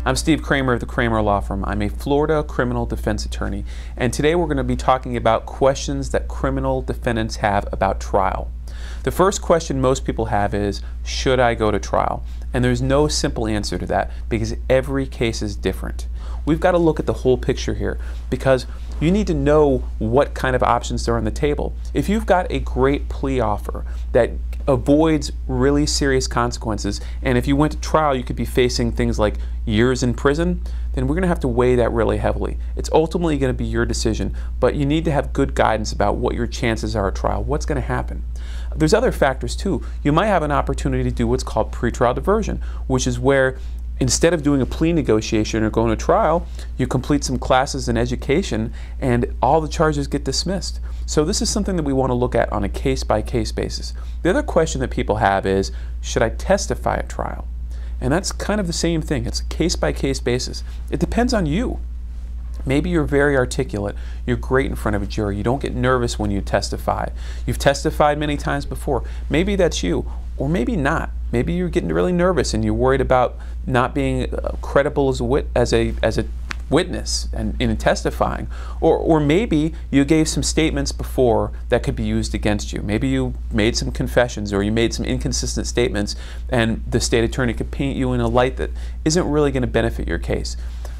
I'm Steve Kramer of the Kramer Law Firm. I'm a Florida criminal defense attorney, and today we're going to be talking about questions that criminal defendants have about trial. The first question most people have is, should I go to trial? And there's no simple answer to that because every case is different. We've got to look at the whole picture here because you need to know what kind of options are on the table. If you've got a great plea offer that avoids really serious consequences, and if you went to trial you could be facing things like years in prison, then we're going to have to weigh that really heavily. It's ultimately going to be your decision, but you need to have good guidance about what your chances are at trial, what's going to happen. There's other factors too. You might have an opportunity to do what's called pretrial diversion, which is where instead of doing a plea negotiation or going to trial, you complete some classes in education and all the charges get dismissed. So this is something that we want to look at on a case-by-case basis. The other question that people have is, should I testify at trial? And that's kind of the same thing. It's a case-by-case basis. It depends on you. Maybe you're very articulate, you're great in front of a jury, you don't get nervous when you testify. You've testified many times before. Maybe that's you, or maybe not. Maybe you're getting really nervous and you're worried about not being credible as a witness and in testifying. Or maybe you gave some statements before that could be used against you. Maybe you made some confessions or you made some inconsistent statements and the state attorney could paint you in a light that isn't really going to benefit your case.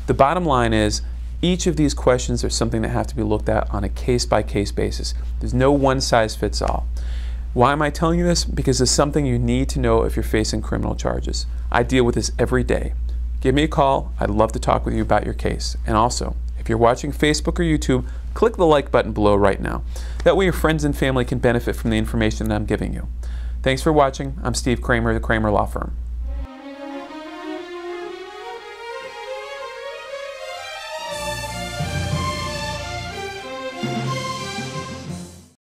The bottom line is, each of these questions are something that have to be looked at on a case-by-case basis. There's no one-size-fits-all. Why am I telling you this? Because it's something you need to know if you're facing criminal charges. I deal with this every day. Give me a call. I'd love to talk with you about your case. And also, if you're watching Facebook or YouTube, click the like button below right now. That way your friends and family can benefit from the information that I'm giving you. Thanks for watching. I'm Steve Kramer of the Kramer Law Firm.